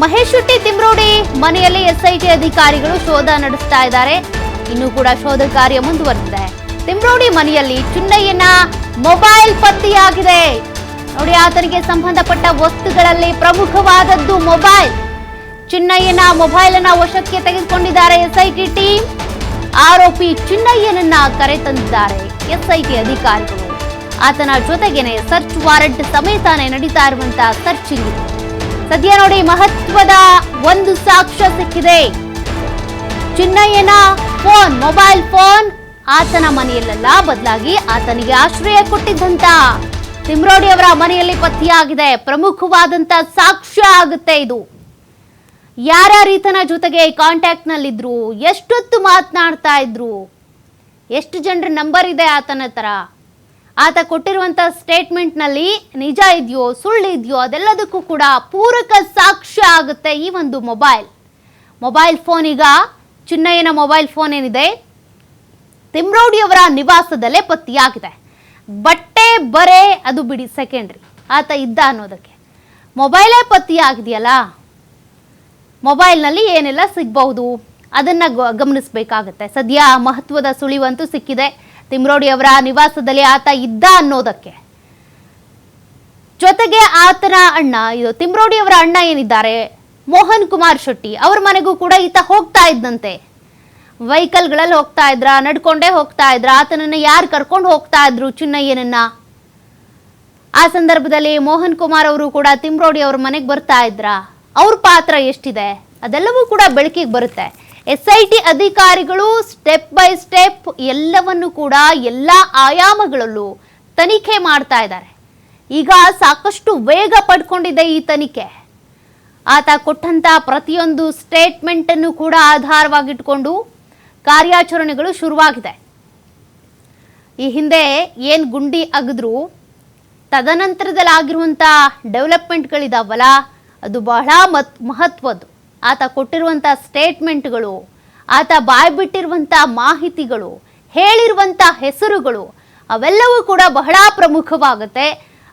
ಮಹೇಶ್ ಶೆಟ್ಟಿ ತಿಮ್ರೋಡಿ ಮನೆಯಲ್ಲಿ ಎಸ್ಐಟಿ ಅಧಿಕಾರಿಗಳು ಶೋಧ ನಡೆಸ್ತಾ ಇದ್ದಾರೆ. ಇನ್ನೂ ಕೂಡ ಶೋಧ ಕಾರ್ಯ ಮುಂದುವರೆದಿದೆ. ತಿಮ್ರೋಡಿ ಮನೆಯಲ್ಲಿ ಚಿನ್ನಯ್ಯನ ಮೊಬೈಲ್ ಪತ್ತೆಯಾಗಿದೆ. ನೋಡಿ, ಆತನಿಗೆ ಸಂಬಂಧಪಟ್ಟ ವಸ್ತುಗಳಲ್ಲಿ ಪ್ರಮುಖವಾದದ್ದು ಮೊಬೈಲ್. ಚಿನ್ನಯ್ಯನ ಮೊಬೈಲ್ ಅನ್ನ ವಶಕ್ಕೆ ತೆಗೆದುಕೊಂಡಿದ್ದಾರೆ ಎಸ್ಐಟಿ ಟೀಮ್. ಆರೋಪಿ ಚಿನ್ನಯ್ಯನನ್ನ ಕರೆತಂದಿದ್ದಾರೆ ಎಸ್ಐಟಿ ಅಧಿಕಾರಿಗಳು. ಆತನ ಜೊತೆಗೇನೆ ಸರ್ಚ್ ವಾರೆಂಟ್ ಸಮೇತಾನೆ ನಡೀತಾ ಇರುವಂತಹ ಸರ್ಚಿಂಗ್. ಸದ್ಯ ನೋಡಿ, ಮಹತ್ವದ ಒಂದು ಸಾಕ್ಷ್ಯ ಸಿಕ್ಕಿದೆ. ಚಿನ್ನಯ್ಯನ ಫೋನ್, ಮೊಬೈಲ್ ಫೋನ್ ಆತನ ಮನೆಯಲ್ಲ, ಬದಲಾಗಿ ಆತನಿಗೆ ಆಶ್ರಯ ಕೊಟ್ಟಿದ್ದಂತ ತಿಮ್ರೋಡಿ ಅವರ ಮನೆಯಲ್ಲಿ ಪತ್ತೆಯಾಗಿದೆ. ಪ್ರಮುಖವಾದಂತ ಸಾಕ್ಷ್ಯ ಆಗುತ್ತೆ ಇದು. ಯಾರ್ಯಾರು ಈತನ ಜೊತೆಗೆ ಕಾಂಟ್ಯಾಕ್ಟ್ ನಲ್ಲಿದ್ರು, ಎಷ್ಟೊತ್ತು ಮಾತನಾಡ್ತಾ ಇದ್ರು, ಎಷ್ಟು ಜನರ ನಂಬರ್ ಇದೆ ಆತನ ಹತ್ರ, ಆತ ಕೊಟ್ಟಿರುವಂತ ಸ್ಟೇಟ್ಮೆಂಟ್ ನಲ್ಲಿ ನಿಜ ಇದೆಯೋ ಸುಳ್ಳಿದೆಯೋ ಅದೆಲ್ಲದಕ್ಕೂ ಕೂಡ ಪೂರಕ ಸಾಕ್ಷ್ಯ ಆಗುತ್ತೆ ಈ ಒಂದು ಮೊಬೈಲ್ ಫೋನ್. ಈಗ ಚಿನ್ನಯ್ಯನ ಮೊಬೈಲ್ ಫೋನ್ ಏನಿದೆ ತಿಮ್ರೋಡಿ ಅವರ ನಿವಾಸದಲ್ಲೇ ಪತ್ತೆಯಾಗಿದೆ. ಬಟ್ಟೆ ಬರೆ ಅದು ಬಿಡಿ, ಸೆಕೆಂಡ್ರಿ, ಆತ ಇದ್ದ ಅನ್ನೋದಕ್ಕೆ ಮೊಬೈಲೇ ಪತ್ತೆಯಾಗಿದೆಯಲ್ಲ, ಮೊಬೈಲ್ನಲ್ಲಿ ಏನೆಲ್ಲ ಸಿಗಬಹುದು ಅದನ್ನ ಗಮನಿಸಬೇಕಾಗತ್ತೆ. ಸದ್ಯ ಮಹತ್ವದ ಸುಳಿವಂತೂ ಸಿಕ್ಕಿದೆ. ತಿಮ್ರೋಡಿ ಅವರ ನಿವಾಸದಲ್ಲಿ ಆತ ಇದ್ದ ಅನ್ನೋದಕ್ಕೆ, ಜೊತೆಗೆ ಆತನ ಅಣ್ಣ, ಇದು ತಿಮ್ರೋಡಿ ಅವರ ಅಣ್ಣ ಏನಿದ್ದಾರೆ ಮೋಹನ್ ಕುಮಾರ್ ಶೆಟ್ಟಿ, ಅವ್ರ ಮನೆಗೂ ಕೂಡ ಈತ ಹೋಗ್ತಾ ಇದ್ದಂತೆ. ವೆಹಿಕಲ್ಗಳಲ್ಲಿ ಹೋಗ್ತಾ ಇದ್ರ, ನಡ್ಕೊಂಡೇ ಹೋಗ್ತಾ ಇದ್ರ, ಆತನನ್ನ ಯಾರು ಕರ್ಕೊಂಡು ಹೋಗ್ತಾ ಇದ್ರು ಚಿನ್ನಯ್ಯನನ್ನ. ಆ ಸಂದರ್ಭದಲ್ಲಿ ಮೋಹನ್ ಕುಮಾರ್ ಅವರು ಕೂಡ ತಿಮ್ರೋಡಿ ಅವ್ರ ಮನೆಗೆ ಬರ್ತಾ ಇದ್ರ. ಅವ್ರ ಪಾತ್ರ ಎಷ್ಟಿದೆ ಅದೆಲ್ಲವೂ ಕೂಡ ಬೆಳಕಿಗೆ ಬರುತ್ತೆ. ಎಸ್ಐಟಿ ಅಧಿಕಾರಿಗಳು ಸ್ಟೆಪ್ ಬೈ ಸ್ಟೆಪ್ ಎಲ್ಲವನ್ನು ಕೂಡ ಎಲ್ಲ ಆಯಾಮಗಳಲ್ಲೂ ತನಿಖೆ ಮಾಡ್ತಾ ಇದ್ದಾರೆ. ಈಗ ಸಾಕಷ್ಟು ವೇಗ ಪಡ್ಕೊಂಡಿದೆ ಈ ತನಿಖೆ. ಆತ ಕೊಟ್ಟಂತ ಪ್ರತಿಯೊಂದು ಸ್ಟೇಟ್ಮೆಂಟ್ ಅನ್ನು ಕೂಡ ಆಧಾರವಾಗಿಟ್ಕೊಂಡು ಕಾರ್ಯಾಚರಣೆಗಳು ಶುರುವಾಗಿದೆ. ಈ ಹಿಂದೆ ಏನ್ ಗುಂಡಿ ಅಗದ್ರು, ತದನಂತರದಲ್ಲಿ ಆಗಿರುವಂತ ಡೆವಲಪ್ಮೆಂಟ್ಗಳಿದಾವಲ್ಲ, ಅದು ಬಹಳ ಮಹತ್ವದ್ದು. ಆತ ಕೊಟ್ಟಿರುವಂಥ ಸ್ಟೇಟ್ಮೆಂಟ್ಗಳು, ಆತ ಬಾಯ್ಬಿಟ್ಟಿರುವಂಥ ಮಾಹಿತಿಗಳು, ಹೇಳಿರುವಂಥ ಹೆಸರುಗಳು ಅವೆಲ್ಲವೂ ಕೂಡ ಬಹಳ ಪ್ರಮುಖವಾಗುತ್ತೆ.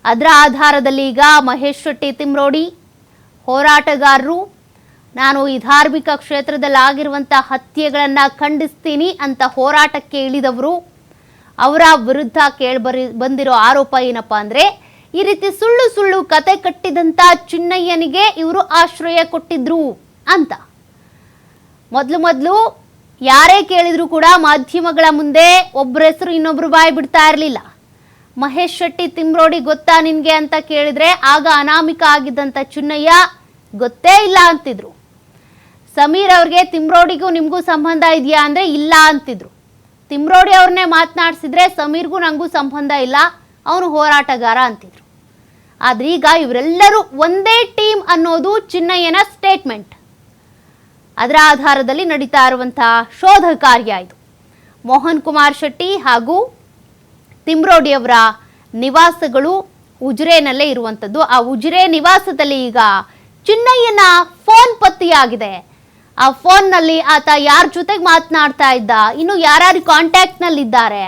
ಅದರ ಆಧಾರದಲ್ಲಿ ಈಗ ಮಹೇಶ್ ಶೆಟ್ಟಿ ತಿಮ್ರೋಡಿ ಹೋರಾಟಗಾರರು, ನಾನು ಈ ಧಾರ್ಮಿಕ ಕ್ಷೇತ್ರದಲ್ಲಿ ಆಗಿರುವಂಥ ಹತ್ಯೆಗಳನ್ನು ಖಂಡಿಸ್ತೀನಿ ಅಂತ ಹೋರಾಟಕ್ಕೆ ಇಳಿದವರು, ಅವರ ವಿರುದ್ಧ ಬಂದಿರೋ ಆರೋಪ ಏನಪ್ಪ ಅಂದರೆ, ಈ ರೀತಿ ಸುಳ್ಳು ಸುಳ್ಳು ಕತೆ ಕಟ್ಟಿದಂಥ ಚಿನ್ನಯ್ಯನಿಗೆ ಇವರು ಆಶ್ರಯ ಕೊಟ್ಟಿದ್ರು ಅಂತ. ಮೊದಲು ಯಾರೇ ಕೇಳಿದ್ರು ಕೂಡ ಮಾಧ್ಯಮಗಳ ಮುಂದೆ ಒಬ್ಬರ ಹೆಸರು ಇನ್ನೊಬ್ರು ಬಾಯಿ ಬಿಡ್ತಾ ಇರಲಿಲ್ಲ. ಮಹೇಶ್ ಶೆಟ್ಟಿ ತಿಮ್ರೋಡಿ ಗೊತ್ತಾ ನಿನ್ಗೆ ಅಂತ ಕೇಳಿದ್ರೆ ಆಗ ಅನಾಮಿಕ ಆಗಿದ್ದಂಥ ಚಿನ್ನಯ್ಯ ಗೊತ್ತೇ ಇಲ್ಲ ಅಂತಿದ್ರು. ಸಮೀರ್ ಅವ್ರಿಗೆ ತಿಮ್ರೋಡಿಗೂ ನಿಮಗೂ ಸಂಬಂಧ ಇದೆಯಾ ಅಂದರೆ ಇಲ್ಲ ಅಂತಿದ್ರು. ತಿಮ್ರೋಡಿ ಅವ್ರನ್ನೇ ಮಾತನಾಡಿಸಿದ್ರೆ ಸಮೀರ್ಗೂ ನನಗೂ ಸಂಬಂಧ ಇಲ್ಲ, ಅವನು ಹೋರಾಟಗಾರ ಅಂತಿದ್ರು. ಆದ್ರೆ ಈಗ ಇವರೆಲ್ಲರೂ ಒಂದೇ ಟೀಮ್ ಅನ್ನೋದು ಚಿನ್ನಯ್ಯನ ಸ್ಟೇಟ್ಮೆಂಟ್. ಅದರ ಆಧಾರದಲ್ಲಿ ನಡೀತಾ ಇರುವಂತಹ ಶೋಧ ಕಾರ್ಯ ಇದು. ಮೋಹನ್ ಕುಮಾರ್ ಶೆಟ್ಟಿ ಹಾಗೂ ತಿಮ್ರೋಡಿ ಅವರ ನಿವಾಸಗಳು ಉಜಿರೆನಲ್ಲೇ ಇರುವಂಥದ್ದು. ಆ ಉಜಿರೆ ನಿವಾಸದಲ್ಲಿ ಈಗ ಚಿನ್ನಯ್ಯನ ಫೋನ್ ಪತ್ತೆಯಾಗಿದೆ. ಆ ಫೋನ್ನಲ್ಲಿ ಆತ ಯಾರ ಜೊತೆಗೆ ಮಾತನಾಡ್ತಾ ಇದ್ದ, ಇನ್ನು ಯಾರ್ಯಾರು ಕಾಂಟ್ಯಾಕ್ಟ್ನಲ್ಲಿದ್ದಾರೆ,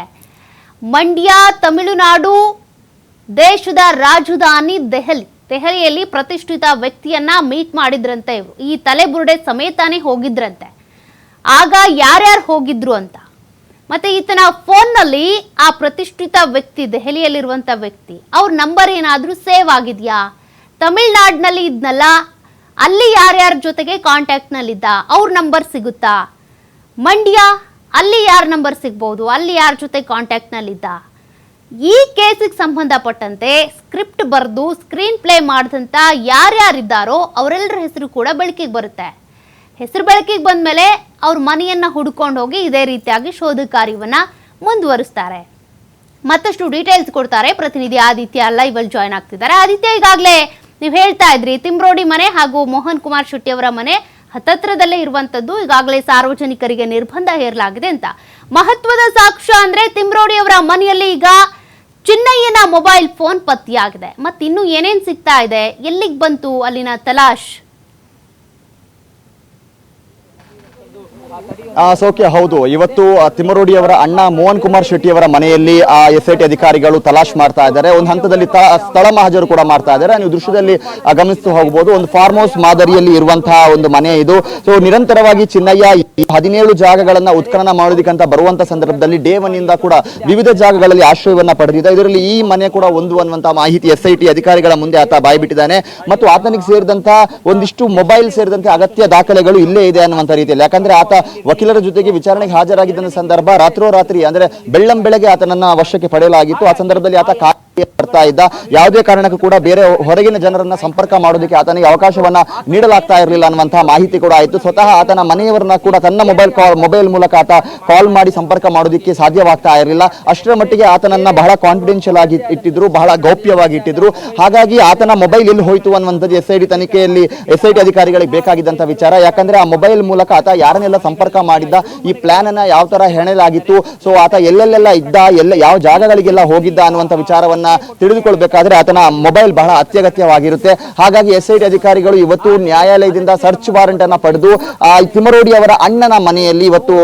ಮಂಡ್ಯ, ತಮಿಳುನಾಡು, ದೇಶದ ರಾಜಧಾನಿ ದೆಹಲಿಯಲ್ಲಿ ಪ್ರತಿಷ್ಠಿತ ವ್ಯಕ್ತಿಯನ್ನ ಮೀಟ್ ಮಾಡಿದ್ರಂತೆ ಇವರು. ಈ ತಲೆಬುರುಡೆ ಸಮೇತಾನೆ ಹೋಗಿದ್ರಂತೆ. ಆಗ ಯಾರ್ಯಾರು ಹೋಗಿದ್ರು ಅಂತ, ಮತ್ತೆ ಈತನ ಫೋನ್ನಲ್ಲಿ ಆ ಪ್ರತಿಷ್ಠಿತ ವ್ಯಕ್ತಿ, ದೆಹಲಿಯಲ್ಲಿರುವಂತ ವ್ಯಕ್ತಿ, ಅವ್ರ ನಂಬರ್ ಏನಾದ್ರೂ ಸೇವ್ ಆಗಿದ್ಯಾ, ತಮಿಳ್ನಾಡಿನಲ್ಲಿ ಇದ್ನಲ್ಲ ಅಲ್ಲಿ ಯಾರ್ಯಾರ ಜೊತೆಗೆ ಕಾಂಟ್ಯಾಕ್ಟ್ ನಲ್ಲಿದ್ದ ಅವ್ರ ನಂಬರ್ ಸಿಗುತ್ತಾ, ಮಂಡ್ಯ ಅಲ್ಲಿ ಯಾರ ನಂಬರ್ ಸಿಗ್ಬಹುದು, ಅಲ್ಲಿ ಯಾರ ಜೊತೆ ಕಾಂಟ್ಯಾಕ್ಟ್ ನಲ್ಲಿದ್ದ, ಈ ಕೇಸಿಗೆ ಸಂಬಂಧಪಟ್ಟಂತೆ ಸ್ಕ್ರಿಪ್ಟ್ ಬರೆದು ಸ್ಕ್ರೀನ್ ಪ್ಲೇ ಮಾಡಿದಂಥ ಯಾರ್ಯಾರಿದ್ದಾರೋ ಅವರೆಲ್ಲರ ಹೆಸರು ಕೂಡ ಬೆಳಕಿಗೆ ಬರುತ್ತೆ. ಹೆಸರು ಬೆಳಕಿಗೆ ಬಂದ ಮೇಲೆ ಅವ್ರ ಮನೆಯನ್ನ ಹುಡ್ಕೊಂಡು ಹೋಗಿ ಇದೇ ರೀತಿಯಾಗಿ ಶೋಧ ಕಾರ್ಯವನ್ನ ಮುಂದುವರಿಸ್ತಾರೆ. ಮತ್ತಷ್ಟು ಡೀಟೇಲ್ಸ್ ಕೊಡ್ತಾರೆ ಪ್ರತಿನಿಧಿ ಆದಿತ್ಯ ಲೈವ್ ಅಲ್ಲಿ ಜಾಯ್ನ್ ಆಗ್ತಿದ್ದಾರೆ. ಆದಿತ್ಯ, ಈಗಾಗಲೇ ನೀವು ಹೇಳ್ತಾ ಇದ್ರಿ ತಿಮ್ರೋಡಿ ಮನೆ ಹಾಗೂ ಮೋಹನ್ ಕುಮಾರ್ ಶೆಟ್ಟಿ ಅವರ ಮನೆ ಹತ್ತತ್ರದಲ್ಲೇ ಇರುವಂತದ್ದು, ಈಗಾಗಲೇ ಸಾರ್ವಜನಿಕರಿಗೆ ನಿರ್ಬಂಧ ಹೇರಲಾಗಿದೆ ಅಂತ. ಮಹತ್ವದ ಸಾಕ್ಷ್ಯ ಅಂದ್ರೆ ತಿಮ್ರೋಡಿ ಅವರ ಮನೆಯಲ್ಲಿ ಈಗ ಚಿನ್ನಯ್ಯನ ಮೊಬೈಲ್ ಫೋನ್ ಪತ್ತೆಯಾಗಿದೆ. ಮತ್ತೆ ಇನ್ನು ಏನೇನ್ ಸಿಗ್ತಾ ಇದೆ, ಎಲ್ಲಿಗೆ ಬಂತು ಅಲ್ಲಿನ ತಲಾಶ್? ಸೌಖ್ಯ, ಹೌದು. ಇವತ್ತು ತಿಮ್ಮರೋಡಿ ಅವರ ಅಣ್ಣ ಮೋಹನ್ ಕುಮಾರ್ ಶೆಟ್ಟಿ ಅವರ ಮನೆಯಲ್ಲಿ SIT ಅಧಿಕಾರಿಗಳು ತಲಾಶ್ ಮಾಡ್ತಾ ಇದ್ದಾರೆ. ಒಂದು ಹಂತದಲ್ಲಿ ಸ್ಥಳ ಮಹಜರು ಕೂಡ ಮಾಡ್ತಾ ಇದ್ದಾರೆ. ನೀವು ದೃಶ್ಯದಲ್ಲಿ ಗಮನಿಸ್ತಾ ಹೋಗಬಹುದು. ಒಂದು ಫಾರ್ಮ್ ಹೌಸ್ ಮಾದರಿಯಲ್ಲಿ ಇರುವಂತಹ ಒಂದು ಮನೆ ಇದು. ಸೊ ನಿರಂತರವಾಗಿ ಚಿನ್ನಯ್ಯ 17 ಜಾಗಗಳನ್ನ ಉತ್ಖನನ ಮಾಡೋದಕ್ಕಂತ ಬರುವಂತ ಸಂದರ್ಭದಲ್ಲಿ ಡೇ 1 ಇಂದ ಕೂಡ ವಿವಿಧ ಜಾಗಗಳಲ್ಲಿ ಆಶ್ರಯವನ್ನ ಪಡೆದಿದ್ದ. ಇದರಲ್ಲಿ ಈ ಮನೆ ಕೂಡ ಒಂದು ಅನ್ನುವಂತಹ ಮಾಹಿತಿ SIT ಅಧಿಕಾರಿಗಳ ಮುಂದೆ ಆತ ಬಾಯ್ಬಿಟ್ಟಿದ್ದಾನೆ. ಮತ್ತು ಆತನಿಗೆ ಸೇರಿದಂತಹ ಒಂದಿಷ್ಟು ಮೊಬೈಲ್ ಸೇರಿದಂತೆ ಅಗತ್ಯ ದಾಖಲೆಗಳು ಇಲ್ಲೇ ಇದೆ ಅನ್ನುವಂತ ರೀತಿಯಲ್ಲಿ. ಯಾಕಂದ್ರೆ ಆತ ವಕೀಲರ ಜೊತೆಗೆ ವಿಚಾರಣೆಗೆ ಹಾಜರಾಗಿದ್ದ ಸಂದರ್ಭ ರಾತ್ರೋರಾತ್ರಿ ಅಂದ್ರೆ ಬೆಳ್ಳಂಬೆಳಗ್ಗೆ ಆತನನ್ನ ವಶಕ್ಕೆ ಪಡೆಯಲಾಗಿತ್ತು. ಆ ಸಂದರ್ಭದಲ್ಲಿ ಆತ ಬರ್ತಾ ಇದ್ದ. ಯಾವುದೇ ಕಾರಣಕ್ಕೂ ಕೂಡ ಬೇರೆ ಹೊರಗಿನ ಜನರನ್ನ ಸಂಪರ್ಕ ಮಾಡೋದಕ್ಕೆ ಆತನಿಗೆ ಅವಕಾಶವನ್ನ ನೀಡಲಾಗ್ತಾ ಇರಲಿಲ್ಲ ಅನ್ನುವಂತಹ ಮಾಹಿತಿ ಕೂಡ ಆಯಿತು. ಸ್ವತಃ ಆತನ ಮನೆಯವರನ್ನ ಕೂಡ ತನ್ನ ಮೊಬೈಲ್ ಮೂಲಕ ಆತ ಕಾಲ್ ಮಾಡಿ ಸಂಪರ್ಕ ಮಾಡೋದಕ್ಕೆ ಸಾಧ್ಯವಾಗ್ತಾ ಇರಲಿಲ್ಲ. ಅಷ್ಟರ ಮಟ್ಟಿಗೆ ಆತನನ್ನ ಬಹಳ ಕಾನ್ಫಿಡೆನ್ಷಿಯಲ್ ಆಗಿ ಇಟ್ಟಿದ್ರು, ಬಹಳ ಗೌಪ್ಯವಾಗಿ ಇಟ್ಟಿದ್ರು. ಹಾಗಾಗಿ ಆತನ ಮೊಬೈಲ್ ಎಲ್ಲಿ ಹೋಯ್ತು ಅನ್ನುವಂಥದ್ದು SIT ಅಧಿಕಾರಿಗಳಿಗೆ ಬೇಕಾಗಿದ್ದಂತ ವಿಚಾರ. ಯಾಕಂದ್ರೆ ಆ ಮೊಬೈಲ್ ಮೂಲಕ ಆತ ಯಾರನ್ನೆಲ್ಲ ಸಂಪರ್ಕ ಮಾಡಿದ್ದ, ಈ ಪ್ಲಾನ್ ಅನ್ನ ಯಾವ ತರ ಹೆಣೆಲಾಗಿತ್ತು, ಸೊ ಆತ ಎಲ್ಲೆಲ್ಲೆಲ್ಲ ಇದ್ದ, ಯಾವ ಜಾಗಗಳಿಗೆಲ್ಲ ಹೋಗಿದ್ದ ಅನ್ನುವಂಥ ವಿಚಾರವನ್ನ ತಿಳಿದುಕೊಳ್ಬೇಕಾದ್ರೆ ಆತನ ಮೊಬೈಲ್ ಬಹಳ ಅತ್ಯಗತ್ಯವಾಗಿರುತ್ತೆ. ಹಾಗಾಗಿ SIT ಅಧಿಕಾರಿಗಳು ಇವತ್ತು ನ್ಯಾಯಾಲಯದಿಂದ ಸರ್ಚ್ ವಾರೆಂಟ್ ಅನ್ನ ಪಡೆದು ತಿಮ್ಮರೋಡಿ ಅವರ ಅಣ್ಣನ ಮನೆಯಲ್ಲಿ ಇವತ್ತು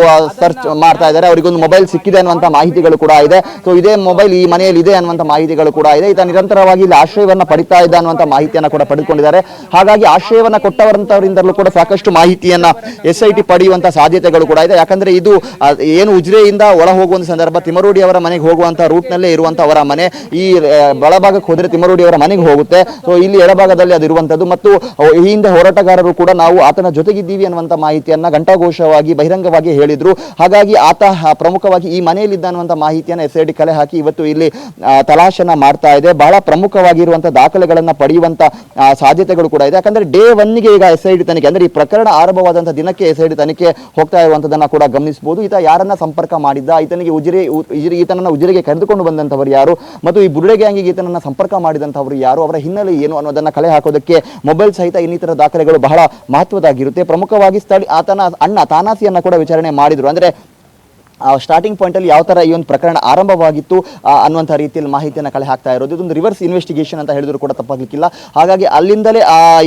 ಸರ್ಚ್ ಮಾಡ್ತಾ ಇದ್ದಾರೆ. ಅವರಿಗೊಂದು ಮೊಬೈಲ್ ಸಿಕ್ಕಿದೆ ಅನ್ನುವಂಥ ಮಾಹಿತಿಗಳು ಕೂಡ ಇದೆ. ಸೊ ಇದೇ ಮೊಬೈಲ್ ಈ ಮನೆಯಲ್ಲಿ ಇದೆ ಅನ್ನುವಂಥ ಮಾಹಿತಿಗಳು ಕೂಡ ಇದೆ. ಈತ ನಿರಂತರವಾಗಿ ಇಲ್ಲಿ ಆಶ್ರಯವನ್ನ ಪಡಿತಾ ಇದ್ದ ಅನ್ನುವಂಥ ಮಾಹಿತಿಯನ್ನ ಕೂಡ ಪಡೆದುಕೊಂಡಿದ್ದಾರೆ. ಹಾಗಾಗಿ ಆಶ್ರಯವನ್ನ ಕೊಟ್ಟವರಂತವರಿಂದಲೂ ಕೂಡ ಸಾಕಷ್ಟು ಮಾಹಿತಿಯನ್ನ SIT ಪಡೆಯುವಂತ ಸಾಧ್ಯತೆಗಳು ಕೂಡ ಇದೆ. ಯಾಕಂದ್ರೆ ಇದು ಏನು ಉಜಿರೆಯಿಂದ ಒಳ ಹೋಗುವಂತ ಸಂದರ್ಭ ತಿಮ್ಮರೋಡಿ ಅವರ ಮನೆಗೆ ಹೋಗುವಂತ ರೂಟ್ ನಲ್ಲೇ ಇರುವಂತ ಅವರ ಮನೆ. ಈ ಬಲಭಾಗಕ್ಕೆ ಹೋದ್ರೆ ತಿಮ್ಮರೋಡಿ ಅವರ ಮನೆಗೆ ಹೋಗುತ್ತೆ. ಸೊ ಇಲ್ಲಿ ಎಡಭಾಗದಲ್ಲಿ ಅದು ಇರುವಂತದ್ದು. ಮತ್ತು ಈ ಹಿಂದೆ ಹೋರಾಟಗಾರರು ಕೂಡ ನಾವು ಆತನ ಜೊತೆಗಿದ್ದೀವಿ ಅನ್ನುವಂತ ಮಾಹಿತಿಯನ್ನ ಘಂಟಾಘೋಷವಾಗಿ ಬಹಿರಂಗವಾಗಿ ಹೇಳಿದ್ರು. ಹಾಗಾಗಿ ಆತ ಪ್ರಮುಖವಾಗಿ ಈ ಮನೆಯಲ್ಲಿದ್ದ ಅನ್ನುವಂತ ಮಾಹಿತಿಯನ್ನ SIT ಕಲೆ ಹಾಕಿ ಇವತ್ತು ಇಲ್ಲಿ ತಲಾಶನ ಮಾಡ್ತಾ ಇದೆ. ಬಹಳ ಪ್ರಮುಖವಾಗಿರುವಂತಹ ದಾಖಲೆಗಳನ್ನ ಪಡೆಯುವಂತ ಸಾಧ್ಯತೆಗಳು ಕೂಡ ಇದೆ. ಯಾಕಂದ್ರೆ ಡೇ 1ಗೆ ಈಗ SIT ತನಿಖೆ ಅಂದ್ರೆ ಈ ಪ್ರಕರಣ ಆರಂಭವಾದಂತಹ ದಿನಕ್ಕೆ SIT ತನಿಖೆ ಹೋಗ್ತಾ ಇರುವಂತದನ್ನ ಕೂಡ ಗಮನಿಸಬಹುದು. ಈತ ಯಾರನ್ನ ಸಂಪರ್ಕ ಮಾಡಿದ್ದ, ಈತನನ್ನ ಉಜಿರೆಗೆ ಕರೆದುಕೊಂಡು ಬಂದಂತವರು ಯಾರು, ಮತ್ತು ಈ ಬುರುಡೆ ಗ್ಯಾಂಗಿಗೆ ಈತನನ್ನ ಸಂಪರ್ಕ ಮಾಡಿದಂತವರು ಯಾರು, ಅವರ ಹಿನ್ನೆಲೆ ಏನು ಅನ್ನೋದನ್ನ ಕಲೆ ಹಾಕೋದಕ್ಕೆ ಮೊಬೈಲ್ ಸಹಿತ ಇನ್ನಿತರ ದಾಖಲೆಗಳು ಬಹಳ ಮಹತ್ವದಾಗಿರುತ್ತೆ. ಪ್ರಮುಖವಾಗಿ ಆತನ ಅಣ್ಣ ತಾನಾಸಿಯನ್ನ ಕೂಡ ವಿಚಾರಣೆ ಮಾಡಿದ್ರು. ಅಂದ್ರೆ ಸ್ಟಾರ್ಟಿಂಗ್ ಪಾಯಿಂಟ್ ಅಲ್ಲಿ ಯಾವ ತರ ಈ ಒಂದು ಪ್ರಕರಣ ಆರಂಭವಾಗಿತ್ತು ಅನ್ನುವಂಥ ರೀತಿಯಲ್ಲಿ ಮಾಹಿತಿಯನ್ನು ಕಲೆ ಹಾಕ್ತಾ ಇರೋದು. ಇದೊಂದು ರಿವರ್ಸ್ ಇನ್ವೆಸ್ಟಿಗೇಷನ್ ಅಂತ ಹೇಳಿದ್ರು ಕೂಡ ತಪ್ಪಾಗಲಿಕ್ಕಿಲ್ಲ. ಹಾಗಾಗಿ ಅಲ್ಲಿಂದಲೇ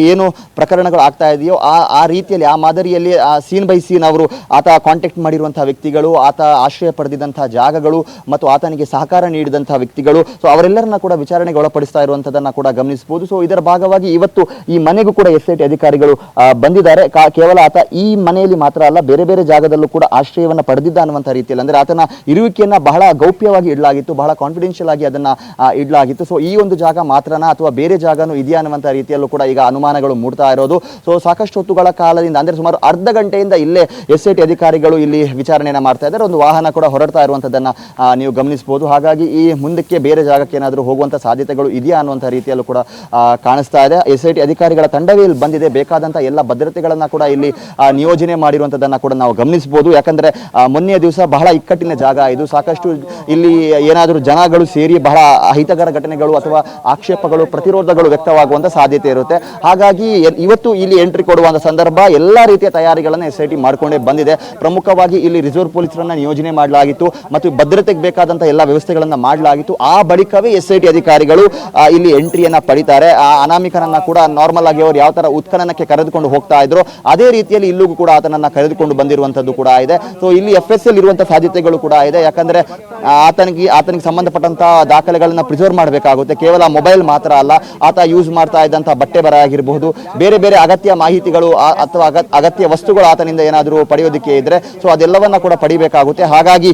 ಏನು ಪ್ರಕರಣಗಳು ಆಗ್ತಾ ಇದೆಯೋ ಆ ರೀತಿಯಲ್ಲಿ ಆ ಮಾದರಿಯಲ್ಲಿ ಸೀನ್ ಬೈ ಸೀನ್ ಅವರು ಆತ ಕಾಂಟ್ಯಾಕ್ಟ್ ಮಾಡಿರುವಂತಹ ವ್ಯಕ್ತಿಗಳು, ಆತ ಆಶ್ರಯ ಪಡೆದಿದ್ದಂತಹ ಜಾಗಗಳು ಮತ್ತು ಆತನಿಗೆ ಸಹಕಾರ ನೀಡಿದಂತಹ ವ್ಯಕ್ತಿಗಳು, ಸೊ ಅವರೆಲ್ಲರನ್ನ ಕೂಡ ವಿಚಾರಣೆಗೆ ಒಳಪಡಿಸ್ತಾ ಇರುವಂತದನ್ನ ಕೂಡ ಗಮನಿಸಬಹುದು. ಸೊ ಇದರ ಭಾಗವಾಗಿ ಇವತ್ತು ಈ ಮನೆಗೂ ಕೂಡ SIT ಅಧಿಕಾರಿಗಳು ಬಂದಿದ್ದಾರೆ. ಕೇವಲ ಆತ ಈ ಮನೆಯಲ್ಲಿ ಮಾತ್ರ ಅಲ್ಲ, ಬೇರೆ ಬೇರೆ ಜಾಗದಲ್ಲೂ ಕೂಡ ಆಶ್ರಯವನ್ನ ಪಡೆದಿದ್ದ ಅನ್ನುವಂಥ ರೀತಿಯಲ್ಲಿ ಅಂದ್ರೆ ಆತನ ಇರುವಿಕೆಯನ್ನ ಬಹಳ ಗೌಪ್ಯವಾಗಿ ಇಡಲಾಗಿತ್ತು, ಬಹಳ ಕಾನ್ಫಿಡೆನ್ಷಿಯಲ್ ಆಗಿ ಅದನ್ನ ಇಡಲಾಗಿತ್ತು. ಸೊ ಈ ಒಂದು ಜಾಗ ಮಾತ್ರನಾ ಅಥವಾ ಬೇರೆ ಜಾಗನೂ ಇದೆಯಾ ಅನ್ನುವಂಥ ರೀತಿಯಲ್ಲೂ ಕೂಡ ಈಗ ಅನುಮಾನಗಳು ಮೂಡ್ತಾ ಇರೋದು. ಸೊ ಸಾಕಷ್ಟು ಹೊತ್ತುಗಳ ಕಾಲದಿಂದ ಅಂದ್ರೆ ಸುಮಾರು ಅರ್ಧ ಗಂಟೆಯಿಂದ ಇಲ್ಲೇ SIT ಅಧಿಕಾರಿಗಳು ಇಲ್ಲಿ ವಿಚಾರಣೆಯನ್ನ ಮಾಡ್ತಾ ಇದ್ದಾರೆ. ಒಂದು ವಾಹನ ಕೂಡ ಹೊರಡ್ತಾ ಇರುವಂತದನ್ನ ನೀವು ಗಮನಿಸಬಹುದು. ಹಾಗಾಗಿ ಈ ಮುಂದಕ್ಕೆ ಬೇರೆ ಜಾಗಕ್ಕೆ ಏನಾದರೂ ಹೋಗುವಂತ ಸಾಧ್ಯತೆಗಳು ಇದೆಯಾ ಅನ್ನುವಂಥ ರೀತಿಯಲ್ಲೂ ಕೂಡ ಕಾಣಿಸ್ತಾ ಇದೆ. SIT ಅಧಿಕಾರಿಗಳ ತಂಡವೇ ಇಲ್ಲಿ ಬಂದಿದೆ. ಬೇಕಾದಂತ ಎಲ್ಲ ಭದ್ರತೆಗಳನ್ನ ಕೂಡ ಇಲ್ಲಿ ನಿಯೋಜನೆ ಮಾಡಿರುವಂತದನ್ನ ಕೂಡ ನಾವು ಗಮನಿಸಬಹುದು. ಯಾಕಂದ್ರೆ ಮೊನ್ನೆಯ ದಿವಸ ಬಹಳ ಇಕ್ಕಟ್ಟಿನ ಜಾಗ ಇದು. ಸಾಕಷ್ಟು ಇಲ್ಲಿ ಏನಾದರೂ ಜನಗಳು ಸೇರಿ ಬಹಳ ಅಹಿತಕರ ಘಟನೆಗಳು ಅಥವಾ ಆಕ್ಷೇಪಗಳು, ಪ್ರತಿರೋಧಗಳು ವ್ಯಕ್ತವಾಗುವಂತ ಸಾಧ್ಯತೆ ಇರುತ್ತೆ. ಹಾಗಾಗಿ ಇವತ್ತು ಇಲ್ಲಿ ಎಂಟ್ರಿ ಕೊಡುವಂತ ಸಂದರ್ಭ ಎಲ್ಲಾ ರೀತಿಯ ತಯಾರಿಗಳನ್ನು SIT ಮಾಡಿಕೊಂಡೇ ಬಂದಿದೆ. ಪ್ರಮುಖವಾಗಿ ಇಲ್ಲಿ ರಿಸರ್ವ್ ಪೊಲೀಸರನ್ನ ನಿಯೋಜನೆ ಮಾಡಲಾಗಿತ್ತು ಮತ್ತು ಭದ್ರತೆಗೆ ಬೇಕಾದಂತ ಎಲ್ಲ ವ್ಯವಸ್ಥೆಗಳನ್ನ ಮಾಡಲಾಗಿತ್ತು. ಆ ಬಳಿಕವೇ SIT ಅಧಿಕಾರಿಗಳು ಇಲ್ಲಿ ಎಂಟ್ರಿಯನ್ನ ಪಡಿತಾರೆ. ಆ ಅನಾಮಿಕನನ್ನ ಕೂಡ ನಾರ್ಮಲ್ ಆಗಿ ಅವರು ಯಾವ ತರ ಉತ್ಖನನಕ್ಕೆ ಕರೆದುಕೊಂಡು ಹೋಗ್ತಾ ಇದ್ರು ಅದೇ ರೀತಿಯಲ್ಲಿ ಇಲ್ಲಿಗೂ ಕೂಡ ಆತನನ್ನ ಕರೆದುಕೊಂಡು ಬಂದಿರುವಂತದ್ದು ಕೂಡ ಇದೆ. ಸೊ ಇಲ್ಲಿ FSL ಇರುವಂತ ಸಾಧ್ಯತೆಗಳು ಕೂಡ ಇದೆ. ಯಾಕಂದ್ರೆ ಆತನಿಗೆ ಸಂಬಂಧಪಟ್ಟಂತ ದಾಖಲೆಗಳನ್ನ ಪ್ರಿಸರ್ವ್ ಮಾಡಬೇಕಾಗುತ್ತೆ. ಕೇವಲ ಮೊಬೈಲ್ ಮಾತ್ರ ಅಲ್ಲ, ಆತ ಯೂಸ್ ಮಾಡ್ತಾ ಇದ್ದಂತಹ ಬಟ್ಟೆ ಬರ ಆಗಿರಬಹುದು, ಬೇರೆ ಬೇರೆ ಅಗತ್ಯ ಮಾಹಿತಿಗಳು ಅಥವಾ ಅಗತ್ಯ ವಸ್ತುಗಳು ಆತನಿಂದ ಏನಾದರೂ ಪಡೆಯೋದಕ್ಕೆ ಇದ್ರೆ ಸೊ ಅದೆಲ್ಲವನ್ನ ಕೂಡ ಪಡಿಬೇಕಾಗುತ್ತೆ. ಹಾಗಾಗಿ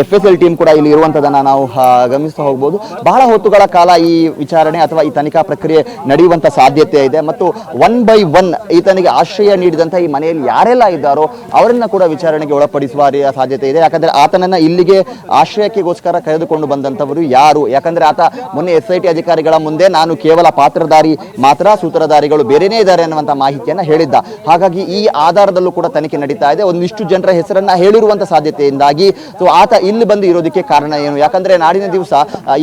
FSL ಟೀಮ್ ಕೂಡ ಇಲ್ಲಿ ಇರುವಂತದನ್ನ ನಾವು ಗಮನಿಸ್ತಾ ಹೋಗಬಹುದು. ಬಹಳ ಹೊತ್ತುಗಳ ಕಾಲ ಈ ವಿಚಾರಣೆ ಅಥವಾ ಈ ತನಿಖಾ ಪ್ರಕ್ರಿಯೆ ನಡೆಯುವಂತ ಸಾಧ್ಯತೆ ಇದೆ. ಮತ್ತು 1 by 1 ಈತನಿಗೆ ಆಶ್ರಯ ನೀಡಿದಂತ ಈ ಮನೆಯಲ್ಲಿ ಯಾರೆಲ್ಲ ಇದ್ದಾರೋ ಅವರನ್ನ ಕೂಡ ವಿಚಾರಣೆಗೆ ಒಳಪಡಿಸುವ ಸಾಧ್ಯತೆ ಇದೆ. ಯಾಕಂದ್ರೆ ಆತನನ್ನ ಇಲ್ಲಿಗೆ ಆಶ್ರಯಕ್ಕೆಗೋಸ್ಕರ ಕರೆದುಕೊಂಡು ಬಂದಂತವರು ಯಾರು, ಯಾಕಂದ್ರೆ ಆತ ಮೊನ್ನೆ SIT ಅಧಿಕಾರಿಗಳ ಮುಂದೆ ನಾನು ಕೇವಲ ಪಾತ್ರಧಾರಿ ಮಾತ್ರ, ಸೂತ್ರಧಾರಿಗಳು ಬೇರೆನೇ ಇದ್ದಾರೆ ಅನ್ನುವಂತ ಮಾಹಿತಿಯನ್ನ ಹೇಳಿದ್ದ. ಹಾಗಾಗಿ ಈ ಆಧಾರದಲ್ಲೂ ಕೂಡ ತನಿಖೆ ನಡೀತಾ ಇದೆ. ಒಂದಿಷ್ಟು ಜನರ ಹೆಸರನ್ನ ಹೇಳಿರುವಂತ ಸಾಧ್ಯತೆಯಿಂದಾಗಿ ಸೊ ಆತ ಇಲ್ಲಿ ಬಂದು ಇರೋದಕ್ಕೆ ಕಾರಣ ಏನು, ಯಾಕಂದ್ರೆ ನಾಡಿನ ದಿವಸ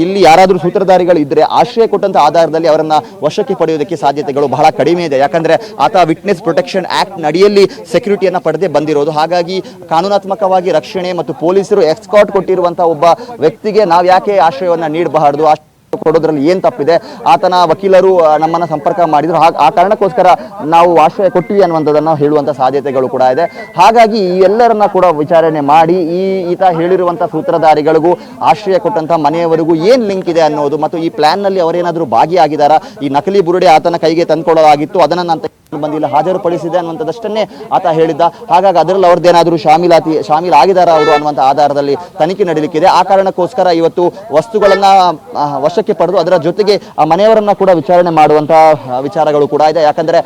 ಇಲ್ಲಿ ಯಾರಾದರೂ ಸೂತ್ರಧಾರಿಗಳು ಇದ್ರೆ ಆಶ್ರಯ ಕೊಟ್ಟಂತ ಆಧಾರದಲ್ಲಿ ಅವರನ್ನ ವಶಕ್ಕೆ ಪಡೆಯುವುದಕ್ಕೆ ಸಾಧ್ಯತೆಗಳು ಬಹಳ ಕಡಿಮೆ ಇದೆ. ಯಾಕಂದ್ರೆ ಆತ ವಿಟ್ನೆಸ್ ಪ್ರೊಟೆಕ್ಷನ್ ಆಕ್ಟ್ ನಡಿಯಲ್ಲಿ ಸೆಕ್ಯೂರಿಟಿಯನ್ನ ಪಡೆದೇ ಬಂದಿರೋದು. ಹಾಗಾಗಿ ಕಾನೂನಾತ್ಮಕವಾಗಿ ರಕ್ಷಣೆ ಮತ್ತು ಪೊಲೀಸರು ಎಸ್ಕಾರ್ಟ್ ಕೊಟ್ಟಿರುವಂತಹ ಒಬ್ಬ ವ್ಯಕ್ತಿಗೆ ನಾವು ಯಾಕೆ ಆಶ್ರಯವನ್ನ ನೀಡಬಾರದು, ಕೊಡೋದ್ರಲ್ಲಿ ಏನ್ ತಪ್ಪಿದೆ, ಆತನ ವಕೀಲರು ನಮ್ಮನ್ನ ಸಂಪರ್ಕ ಮಾಡಿದ್ರು, ಆ ಕಾರಣಕ್ಕೋಸ್ಕರ ನಾವು ಆಶ್ರಯ ಕೊಟ್ಟಿವಿ ಅನ್ನುವಂಥದ್ದನ್ನ ಹೇಳುವಂತ ಸಾಧ್ಯತೆಗಳು ಕೂಡ ಇದೆ. ಹಾಗಾಗಿ ಈ ಎಲ್ಲರನ್ನ ಕೂಡ ವಿಚಾರಣೆ ಮಾಡಿ ಈತ ಹೇಳಿರುವಂತ ಸೂತ್ರಧಾರಿಗಳಿಗೂ ಆಶ್ರಯ ಕೊಟ್ಟಂತ ಮನೆಯವರಿಗೂ ಏನ್ ಲಿಂಕ್ ಇದೆ ಅನ್ನೋದು, ಮತ್ತು ಈ ಪ್ಲಾನ್ ನಲ್ಲಿ ಅವರೇನಾದ್ರೂ ಭಾಗಿಯಾಗಿದ್ದಾರಾ, ಈ ನಕಲಿ ಬುರುಡೆ ಆತನ ಕೈಗೆ ತಂದ್ಕೊಳ್ಳಲಾಗಿತ್ತು, ಅದನ್ನ ನಾನು ಬಂದಿಲ್ಲ ಹಾಜರುಪಡಿಸಿದೆ ಅನ್ನುವಂಥದ್ದಷ್ಟನ್ನೇ ಆತ ಹೇಳಿದ್ದ. ಹಾಗಾಗಿ ಅದರಲ್ಲಿ ಅವ್ರದ್ದೇನಾದ್ರೂ ಶಾಮೀಲಾಗಿದ್ದಾರಾ ಅವರು ಅನ್ನುವಂಥ ಆಧಾರದಲ್ಲಿ ತನಿಖೆ ನಡೀಲಿಕ್ಕಿದೆ. ಆ ಕಾರಣಕ್ಕೋಸ್ಕರ ಇವತ್ತು ವಸ್ತುಗಳನ್ನ ವಶಕ್ಕೆ ಪಡೆದು ಅದರ ಜೊತೆಗೆ ಆ ಮನೆಯವರನ್ನ ಕೂಡ ವಿಚಾರಣೆ ಮಾಡುವಂತ ವಿಚಾರಗಳು ಕೂಡ ಇದೆ. ಯಾಕಂದ್ರೆ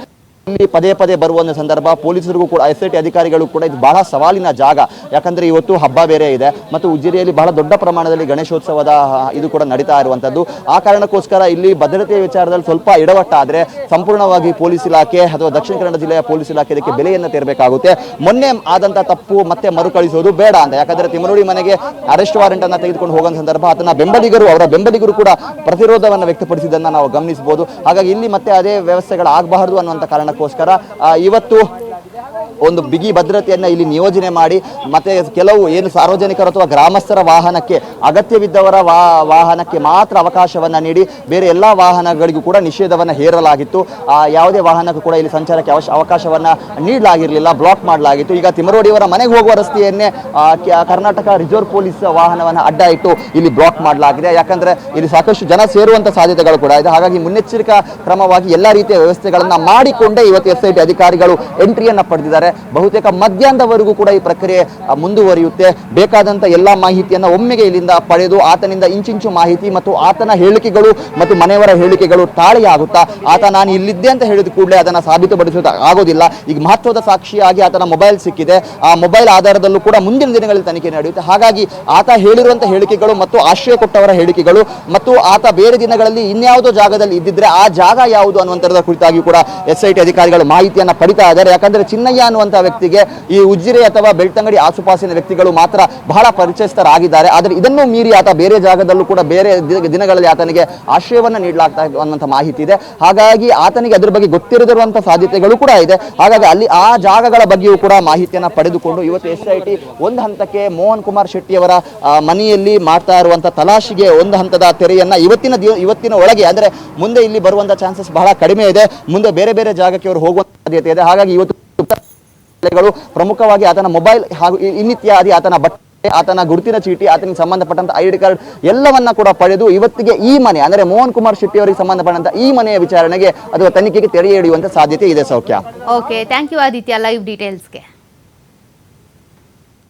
ಇಲ್ಲಿ ಪದೇ ಪದೇ ಬರುವ ಒಂದು ಸಂದರ್ಭ, ಪೊಲೀಸರಿಗೂ ಕೂಡ SIT ಅಧಿಕಾರಿಗಳು ಕೂಡ ಇದು ಬಹಳ ಸವಾಲಿನ ಜಾಗ. ಯಾಕಂದ್ರೆ ಇವತ್ತು ಹಬ್ಬ ಬೇರೆ ಇದೆ ಮತ್ತು ಉಜಿರೆಯಲ್ಲಿ ಬಹಳ ದೊಡ್ಡ ಪ್ರಮಾಣದಲ್ಲಿ ಗಣೇಶೋತ್ಸವದ ಇದು ಕೂಡ ನಡೀತಾ ಇರುವಂತದ್ದು. ಆ ಕಾರಣಕ್ಕೋಸ್ಕರ ಇಲ್ಲಿ ಭದ್ರತೆಯ ವಿಚಾರದಲ್ಲಿ ಸ್ವಲ್ಪ ಎಡವಟ್ಟಾದ್ರೆ ಸಂಪೂರ್ಣವಾಗಿ ಪೊಲೀಸ್ ಇಲಾಖೆ ಅಥವಾ ದಕ್ಷಿಣ ಕನ್ನಡ ಜಿಲ್ಲೆಯ ಪೊಲೀಸ್ ಇಲಾಖೆ ಇದಕ್ಕೆ ಬೆಲೆಯನ್ನು ತೆರಬೇಕಾಗುತ್ತೆ. ಮೊನ್ನೆ ಆದಂತ ತಪ್ಪು ಮತ್ತೆ ಮರುಕಳಿಸೋದು ಬೇಡ ಅಂತ. ಯಾಕಂದ್ರೆ ತಿಮ್ಮರೋಡಿ ಮನೆಗೆ ಅರೆಸ್ಟ್ ವಾರೆಂಟ್ ಅನ್ನ ತೆಗೆದುಕೊಂಡು ಹೋಗುವ ಸಂದರ್ಭ ಅವರ ಬೆಂಬಲಿಗರು ಕೂಡ ಪ್ರತಿರೋಧವನ್ನು ವ್ಯಕ್ತಪಡಿಸಿದ್ದನ್ನ ನಾವು ಗಮನಿಸಬಹುದು. ಹಾಗಾಗಿ ಇಲ್ಲಿ ಮತ್ತೆ ಅದೇ ವ್ಯವಸ್ಥೆಗಳಾಗಬಾರದು ಅನ್ನುವಂಥ ಕಾರಣಕ್ಕೋಸ್ಕರ ಇವತ್ತು ಒಂದು ಬಿಗಿ ಭದ್ರತೆಯನ್ನ ಇಲ್ಲಿ ನಿಯೋಜನೆ ಮಾಡಿ ಮತ್ತೆ ಕೆಲವು ಏನು ಸಾರ್ವಜನಿಕರು ಅಥವಾ ಗ್ರಾಮಸ್ಥರ ವಾಹನಕ್ಕೆ ಅಗತ್ಯವಿದ್ದವರ ವಾಹನಕ್ಕೆ ಮಾತ್ರ ಅವಕಾಶವನ್ನ ನೀಡಿ ಬೇರೆ ಎಲ್ಲಾ ವಾಹನಗಳಿಗೂ ಕೂಡ ನಿಷೇಧವನ್ನ ಹೇರಲಾಗಿತ್ತು. ಯಾವುದೇ ವಾಹನಕ್ಕೂ ಕೂಡ ಇಲ್ಲಿ ಸಂಚಾರಕ್ಕೆ ಅವಕಾಶವನ್ನ ನೀಡಲಾಗಿರಲಿಲ್ಲ, ಬ್ಲಾಕ್ ಮಾಡಲಾಗಿತ್ತು. ಈಗ ತಿಮ್ಮರೋಡಿಯವರ ಮನೆಗೆ ಹೋಗುವ ರಸ್ತೆಯನ್ನೇ ಕರ್ನಾಟಕ ರಿಸರ್ವ್ ಪೊಲೀಸ್ ವಾಹನವನ್ನ ಅಡ್ಡ ಇಟ್ಟು ಇಲ್ಲಿ ಬ್ಲಾಕ್ ಮಾಡಲಾಗಿದೆ. ಯಾಕಂದ್ರೆ ಇಲ್ಲಿ ಸಾಕಷ್ಟು ಜನ ಸೇರುವಂತ ಸಾಧ್ಯತೆಗಳು ಕೂಡ ಇದೆ. ಹಾಗಾಗಿ ಮುನ್ನೆಚ್ಚರಿಕಾ ಕ್ರಮವಾಗಿ ಎಲ್ಲಾ ರೀತಿಯ ವ್ಯವಸ್ಥೆಗಳನ್ನ ಮಾಡಿಕೊಂಡೇ ಇವತ್ತು SIT ಅಧಿಕಾರಿಗಳು ಎಂಟ್ರಿಯನ್ನ ಪಡೆದಿದ್ದಾರೆ. ಬಹುತೇಕ ಮಧ್ಯಾಹ್ನದವರೆಗೂ ಕೂಡ ಈ ಪ್ರಕ್ರಿಯೆ ಮುಂದುವರಿಯುತ್ತೆ. ಬೇಕಾದಂತ ಎಲ್ಲಾ ಮಾಹಿತಿಯನ್ನ ಒಮ್ಮೆಗೆ ಇಲ್ಲಿಂದ ಪಡೆದು ಆತನಿಂದ ಇಂಚಿಂಚು ಮಾಹಿತಿ ಮತ್ತು ಆತನ ಹೇಳಿಕೆಗಳು ಮತ್ತು ಮನೆಯವರ ಹೇಳಿಕೆಗಳು ತಾಳೆಯಾಗುತ್ತಾ ಆತ ನಾನು ಇಲ್ಲಿದ್ದೆ ಅಂತ ಹೇಳಿದ ಕೂಡಲೇ ಅದನ್ನ ಸಾಬೀತುಪಡಿಸೋದು ಆಗೋದಿಲ್ಲ. ಈಗ ಮಹತ್ವದ ಸಾಕ್ಷಿಯಾಗಿ ಆತನ ಮೊಬೈಲ್ ಸಿಕ್ಕಿದೆ. ಆ ಮೊಬೈಲ್ ಆಧಾರದಲ್ಲೂ ಕೂಡ ಮುಂದಿನ ದಿನಗಳಲ್ಲಿ ತನಿಖೆ ನಡೆಯುತ್ತೆ. ಹಾಗಾಗಿ ಆತ ಹೇಳಿರುವಂತಹ ಹೇಳಿಕೆಗಳು ಮತ್ತು ಆಶ್ರಯ ಕೊಟ್ಟವರ ಹೇಳಿಕೆಗಳು ಮತ್ತು ಆತ ಬೇರೆ ದಿನಗಳಲ್ಲಿ ಇನ್ಯಾವುದೋ ಜಾಗದಲ್ಲಿ ಇದ್ದಿದ್ರೆ ಆ ಜಾಗ ಯಾವುದು ಅನ್ನುವಂಥದ್ರ ಕುರಿತಾಗಿ ಕೂಡ SIT ಅಧಿಕಾರಿಗಳು ಮಾಹಿತಿಯನ್ನ ಪಡಿತಾ ಇದ್ದಾರೆ. ಯಾಕಂದ್ರೆ ಚಿನ್ನಯ್ಯ ಅನ್ನುವಂಥ ವ್ಯಕ್ತಿಗೆ ಈ ಉಜಿರೆ ಅಥವಾ ಬೆಳ್ತಂಗಡಿ ಆಸುಪಾಸಿನ ವ್ಯಕ್ತಿಗಳು ಮಾತ್ರ ಬಹಳ ಪರಿಚಯಸ್ಥರಾಗಿದ್ದಾರೆ. ಆದರೆ ಇದನ್ನು ಮೀರಿ ಆತ ಬೇರೆ ಜಾಗದಲ್ಲೂ ಕೂಡ ಬೇರೆ ದಿನಗಳಲ್ಲಿ ಆತನಿಗೆ ಆಶ್ರಯವನ್ನ ನೀಡಲಾಗ್ತಾ ಇದೆ ಅನ್ನುವಂಥ ಮಾಹಿತಿ ಇದೆ. ಹಾಗಾಗಿ ಆತನಿಗೆ ಅದ್ರ ಬಗ್ಗೆ ಗೊತ್ತಿರದಿರುವಂತಹ ಸಾಧ್ಯತೆಗಳು ಕೂಡ ಇದೆ. ಹಾಗಾಗಿ ಅಲ್ಲಿ ಆ ಜಾಗಗಳ ಬಗ್ಗೆಯೂ ಕೂಡ ಮಾಹಿತಿಯನ್ನ ಪಡೆದುಕೊಂಡು ಇವತ್ತು SIT ಒಂದು ಹಂತಕ್ಕೆ ಮೋಹನ್ ಕುಮಾರ್ ಶೆಟ್ಟಿ ಅವರ ಮನೆಯಲ್ಲಿ ಮಾಡ್ತಾ ಇರುವಂತಹ ತಲಾಶಿಗೆ ಒಂದು ಹಂತದ ತೆರೆಯನ್ನ ಇವತ್ತಿನ ಒಳಗೆ, ಅಂದ್ರೆ ಮುಂದೆ ಇಲ್ಲಿ ಬರುವಂತಹ ಚಾನ್ಸಸ್ ಬಹಳ ಕಡಿಮೆ ಇದೆ. ಮುಂದೆ ಬೇರೆ ಬೇರೆ ಜಾಗಕ್ಕೆ ಅವರು ಹೋಗುವ ಸಾಧ್ಯತೆ ಇದೆ. ಹಾಗಾಗಿ ಇವತ್ತು ಪ್ರಮುಖವಾಗಿ ಆತನ ಮೊಬೈಲ್ ಹಾಗೂ ಇನ್ನಿತ್ಯಾದಿ ಆತನ ಬಟ್ಟೆ, ಆತನ ಗುರುತಿನ ಚೀಟಿ, ಆತನಿಗೆ ಸಂಬಂಧಪಟ್ಟಂತ ID ಕಾರ್ಡ್ ಎಲ್ಲವನ್ನ ಕೂಡ ಪಡೆದು ಇವತ್ತಿಗೆ ಈ ಮನೆ ಅಂದ್ರೆ ಮೋಹನ್ ಕುಮಾರ್ ಶೆಟ್ಟಿ ಅವರಿಗೆ ಸಂಬಂಧಪಟ್ಟಂತ ಈ ಮನೆಯ ವಿಚಾರಣೆಗೆ ಅಥವಾ ತನಿಖೆಗೆ ತೆರೆ ಹಿಡಿಯುವಂತ ಸಾಧ್ಯತೆ ಇದೆ. ಸೌಖ್ಯ. Okay, thank you Aditya live ಡೀಟೇಲ್ಸ್ಗೆ.